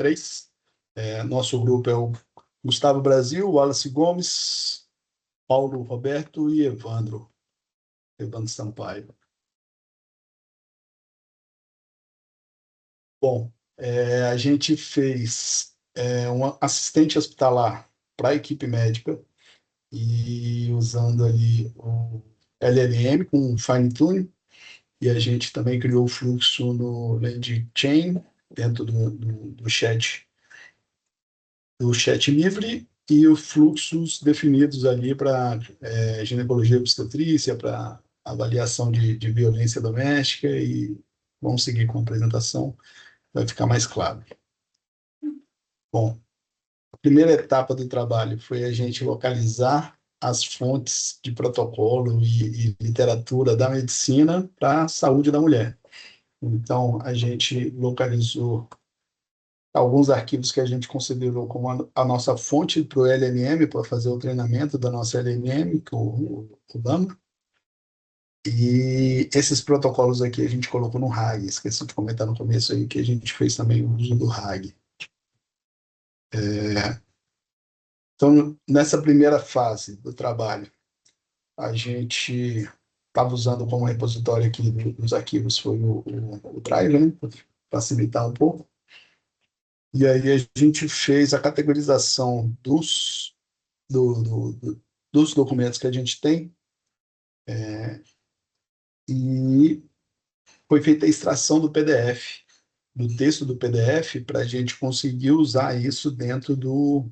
três. Nosso grupo é o Gustavo Brasil, Wallace Gomes, Paulo Roberto e Evandro Sampaio. Bom, a gente fez um assistente hospitalar para a equipe médica e usando ali o LLM com fine tuning, e a gente também criou o fluxo no Land Chain dentro do chat livre e os fluxos definidos ali para ginecologia e obstetrícia, para avaliação de violência doméstica, e vamos seguir com a apresentação, vai ficar mais claro. Bom, a primeira etapa do trabalho foi a gente localizar as fontes de protocolo e literatura da medicina para a saúde da mulher. Então, a gente localizou alguns arquivos que a gente considerou como a nossa fonte para o LLM, para fazer o treinamento da nossa LLM, que é o Lama. E esses protocolos aqui a gente colocou no RAG. Esqueci de comentar no começo aí que a gente fez também o uso do RAG. Então, nessa primeira fase do trabalho, a gente estava usando como repositório aqui dos arquivos foi o Drive, né, para facilitar um pouco. E aí a gente fez a categorização dos documentos que a gente tem, e foi feita a extração do PDF, do texto do PDF, para a gente conseguir usar isso dentro do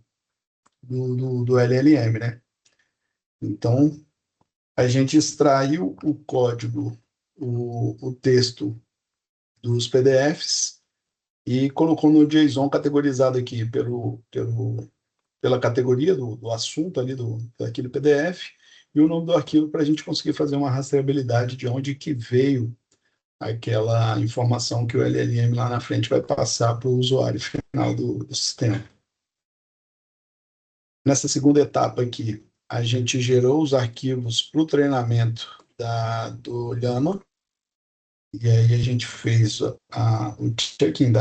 LLM, né? Então, a gente extraiu o código, o texto dos PDFs e colocou no JSON categorizado aqui pela categoria do assunto ali daquele PDF e o nome do arquivo, para a gente conseguir fazer uma rastreabilidade de onde que veio aquela informação que o LLM lá na frente vai passar para o usuário final do sistema. Nessa segunda etapa aqui, a gente gerou os arquivos para o treinamento do Llama, e aí a gente fez o checking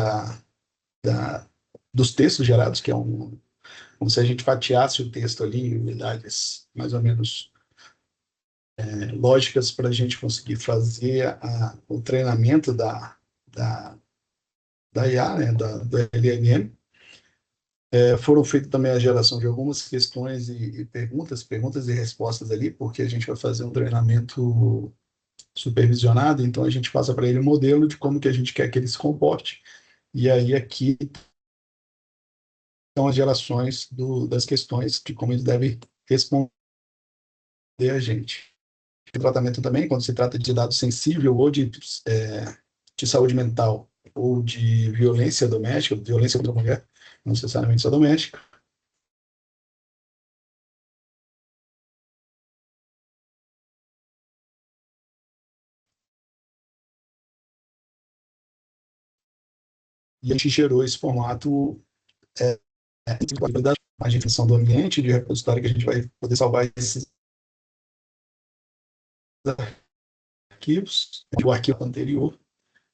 dos textos gerados, que é como se a gente fatiasse o texto ali em unidades mais ou menos lógicas, para a gente conseguir fazer o treinamento da IA, né, do LLM. Foram feitas também a geração de algumas questões e perguntas e respostas ali, porque a gente vai fazer um treinamento supervisionado, então a gente passa para ele um modelo de como que a gente quer que ele se comporte, e aí aqui são as gerações das questões de como ele deve responder a gente. O tratamento também, quando se trata de dado sensível ou de saúde mental ou de violência doméstica, violência contra a mulher, não necessariamente só doméstica. E a gente gerou esse formato a definição do ambiente de repositório, que a gente vai poder salvar esses arquivos, o arquivo anterior.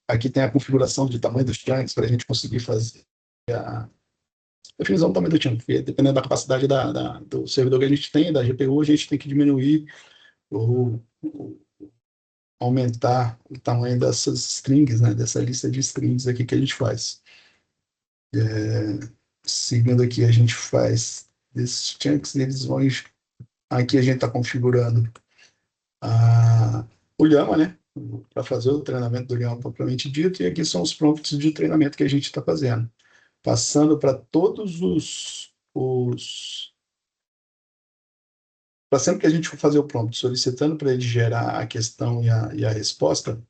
Aqui tem a configuração de tamanho dos chunks para a gente conseguir fazer a definição do tamanho do chunk, porque dependendo da capacidade do servidor que a gente tem, da GPU, a gente tem que diminuir ou aumentar o tamanho dessas strings, né, dessa lista de strings aqui que a gente faz. Seguindo aqui, a gente faz esses chunks, eles vão... Aqui a gente está configurando o Llama, né, para fazer o treinamento do Llama propriamente dito, e aqui são os prompts de treinamento que a gente está fazendo, passando para todos para sempre que a gente for fazer o prompt, solicitando para ele gerar a questão e a resposta,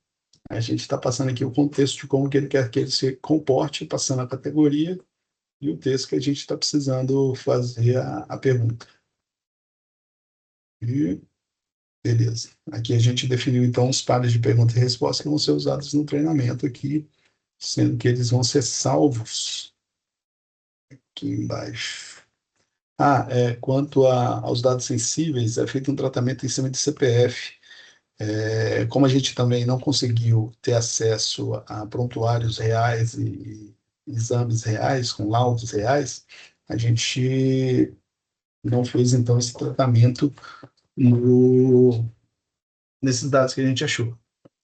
a gente está passando aqui o contexto de como que ele quer que ele se comporte, passando a categoria e o texto que a gente está precisando fazer a pergunta. E beleza. Aqui a gente definiu, então, os pares de pergunta e resposta que vão ser usados no treinamento aqui, sendo que eles vão ser salvos aqui embaixo. Quanto aos dados sensíveis, é feito um tratamento em cima de CPF. Como a gente também não conseguiu ter acesso a prontuários reais e exames reais, com laudos reais, a gente não fez, então, esse tratamento nesses dados que a gente achou.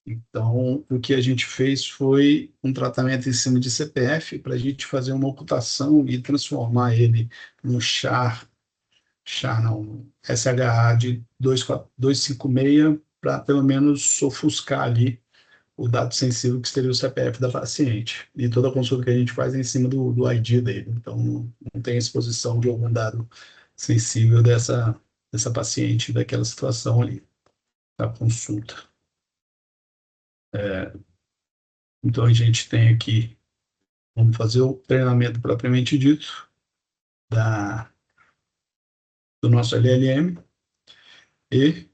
Então, o que a gente fez foi um tratamento em cima de CPF para a gente fazer uma ocultação e transformar ele no char não, SHA de 256 para pelo menos ofuscar ali o dado sensível que seria o CPF da paciente. E toda a consulta que a gente faz é em cima do ID dele. Então, não tem exposição de algum dado sensível dessa paciente, daquela situação ali, da consulta. Então, a gente tem aqui, vamos fazer o treinamento propriamente dito do nosso LLM, e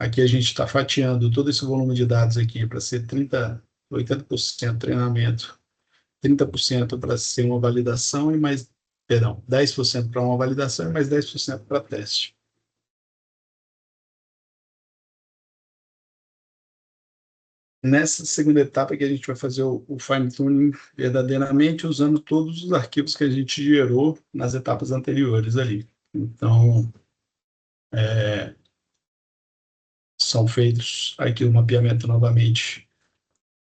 aqui a gente está fatiando todo esse volume de dados aqui para ser 80% treinamento, 30% para ser uma validação e mais, perdão, 10% para uma validação e mais 10% para teste. Nessa segunda etapa que a gente vai fazer o fine-tuning verdadeiramente usando todos os arquivos que a gente gerou nas etapas anteriores ali. Então, são feitos aqui o mapeamento novamente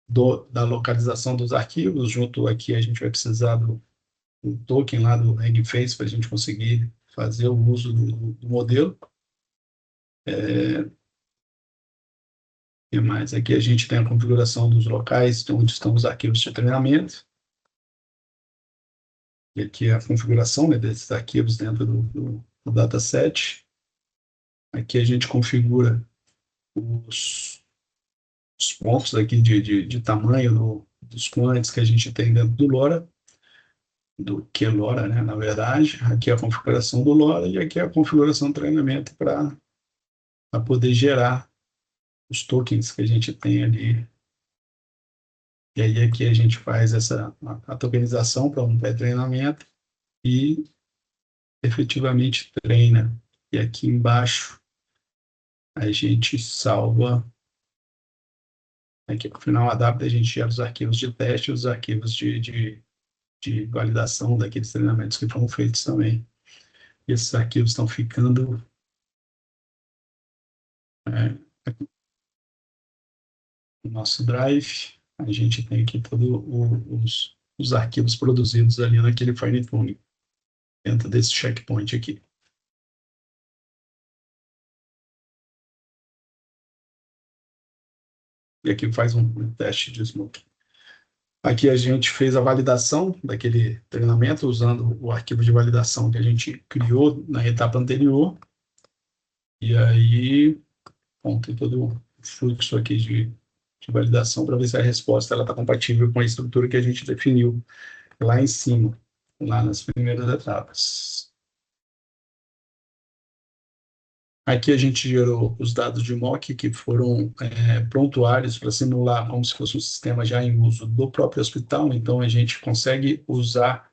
da localização dos arquivos, junto aqui a gente vai precisar do token lá do Hugging Face para a gente conseguir fazer o uso do modelo. E mais, aqui a gente tem a configuração dos locais onde estão os arquivos de treinamento. E aqui a configuração, né, desses arquivos dentro do dataset. Aqui a gente configura os pontos aqui de tamanho dos quantes que a gente tem dentro do LoRa, do QLoRa, né, na verdade. Aqui é a configuração do LoRa e aqui é a configuração do treinamento para poder gerar os tokens que a gente tem ali. E aí aqui a gente faz a tokenização para um pré-treinamento e efetivamente treina. E aqui embaixo a gente salva. Aqui no final adapta, a gente gera os arquivos de teste e os arquivos de validação daqueles treinamentos que foram feitos também. E esses arquivos estão ficando no nosso drive. A gente tem aqui todos os arquivos produzidos ali naquele fine tuning, dentro desse checkpoint aqui. E aqui faz um teste de smoke. Aqui a gente fez a validação daquele treinamento usando o arquivo de validação que a gente criou na etapa anterior. E aí, bom, tem todo o fluxo aqui de validação para ver se a resposta está compatível com a estrutura que a gente definiu lá em cima, lá nas primeiras etapas. Aqui a gente gerou os dados de mock que foram prontuários para simular como se fosse um sistema já em uso do próprio hospital. Então, a gente consegue usar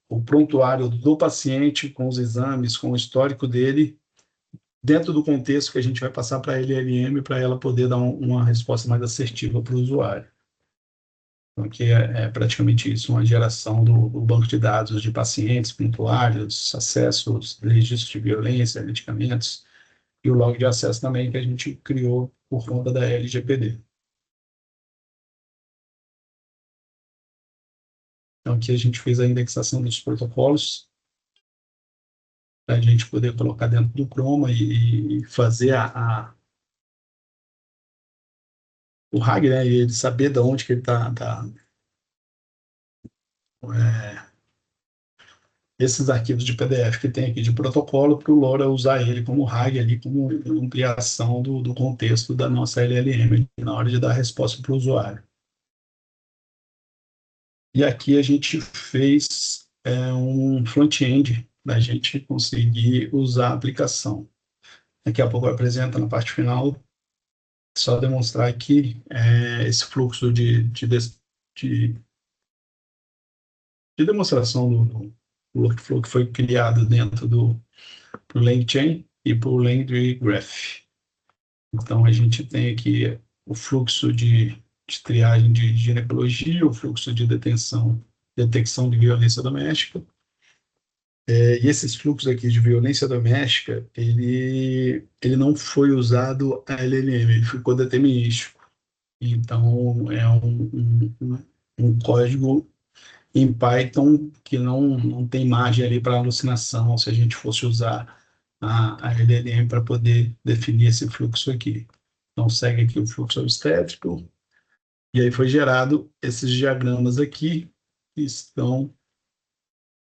o prontuário do paciente com os exames, com o histórico dele, dentro do contexto que a gente vai passar para a LLM, para ela poder dar uma resposta mais assertiva para o usuário. Então, aqui é praticamente isso, uma geração do banco de dados de pacientes, prontuários, acessos, registros de violência, medicamentos, e o log de acesso também que a gente criou por conta da LGPD. Então, aqui a gente fez a indexação dos protocolos para a gente poder colocar dentro do Chroma e fazer o RAG, né, e ele saber de onde que ele está esses arquivos de PDF que tem aqui de protocolo, para o LoRa usar ele como RAG ali, como ampliação do contexto da nossa LLM na hora de dar a resposta para o usuário. E aqui a gente fez um front-end para a gente conseguir usar a aplicação. Daqui a pouco eu apresento na parte final, só demonstrar aqui esse fluxo de demonstração do workflow que foi criado dentro do LangChain e para o LangGraph. Então, a gente tem aqui o fluxo de de triagem de ginecologia, o fluxo de detecção de violência doméstica. E esses fluxos aqui de violência doméstica, ele não foi usado a LLM, ele ficou determinístico. Então, é um código em Python que não tem margem ali para alucinação se a gente fosse usar a LLM para poder definir esse fluxo aqui. Então, segue aqui o fluxo obstétrico, e aí foi gerado esses diagramas aqui, que estão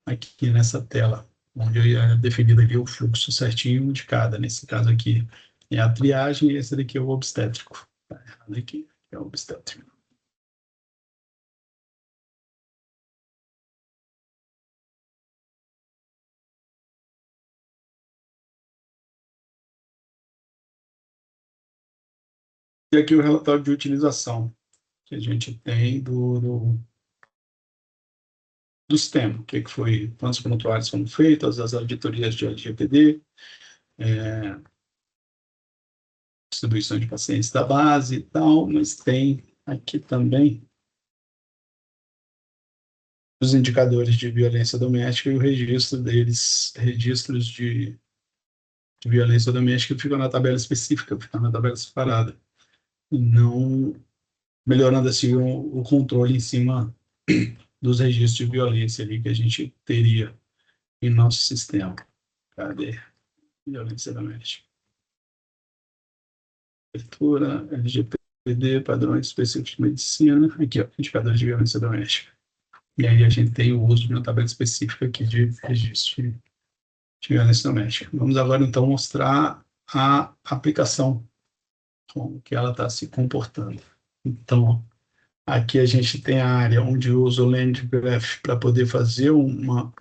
aqui nessa tela, onde é definido aqui o fluxo certinho de cada. Nesse caso aqui é a triagem, e esse daqui é o obstétrico. Tá errado aqui, é o obstétrico. E aqui o relatório de utilização que a gente tem do sistema, que foi, quantos prontuários foram feitos, as auditorias de LGPD, distribuição de pacientes da base e tal, mas tem aqui também os indicadores de violência doméstica e o registro deles, registros de violência doméstica, ficam na tabela específica, ficam na tabela separada, e não melhorando assim o controle em cima dos registros de violência ali que a gente teria em nosso sistema. Cadê? Violência doméstica. Abertura, LGPD, padrões específicos de medicina. Aqui, ó, indicadores de violência doméstica. E aí a gente tem o uso de uma tabela específica aqui de registro de violência doméstica. Vamos agora, então, mostrar a aplicação, como que ela está se comportando. Então, aqui a gente tem a área onde eu uso o LandGraph para poder fazer uma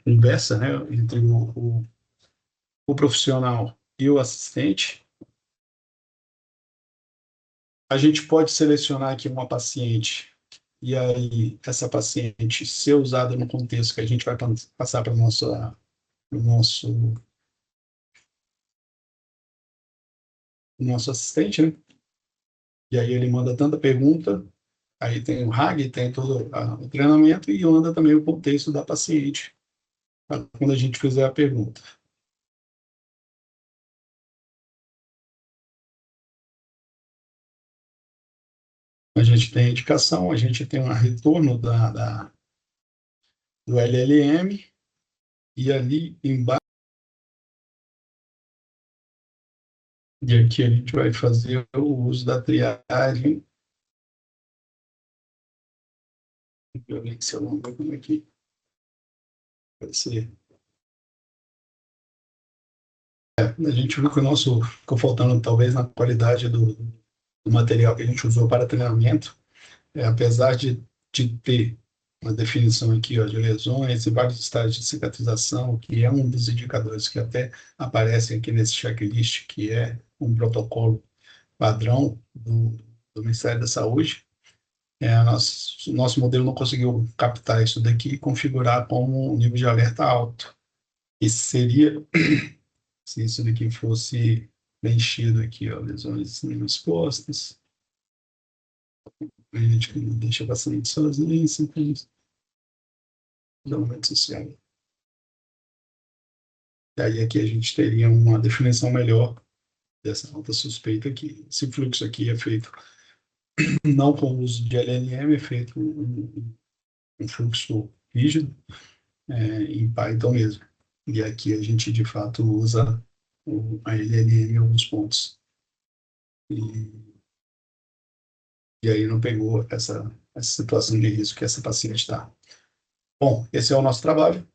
conversa, né, entre o profissional e o assistente. A gente pode selecionar aqui uma paciente, e aí essa paciente ser usada no contexto que a gente vai passar para o nosso assistente, né? E aí ele manda tanta pergunta, aí tem o RAG, tem todo o treinamento, e manda também o contexto da paciente, quando a gente fizer a pergunta. A gente tem a indicação, a gente tem um retorno do LLM, e ali embaixo, e aqui a gente vai fazer o uso da triagem. Violência, vamos ver como é que vai ser. A gente viu que o nosso ficou faltando talvez na qualidade do material que a gente usou para treinamento, apesar de ter uma definição aqui, ó, de lesões e vários estágios de cicatrização, que é um dos indicadores que até aparecem aqui nesse checklist, que é um protocolo padrão do Ministério da Saúde. Nosso modelo não conseguiu captar isso daqui e configurar como um nível de alerta alto. E seria, se isso daqui fosse preenchido aqui, ó, lesões não expostas, a gente não deixa o paciente sozinho, sempre isolamento social. E aí aqui a gente teria uma definição melhor dessa alta suspeita aqui. Esse fluxo aqui é feito não com o uso de LLM, é feito um fluxo rígido, em Python mesmo. E aqui a gente, de fato, usa a LLM em alguns pontos. E aí não pegou essa situação de risco que essa paciente está. Bom, esse é o nosso trabalho.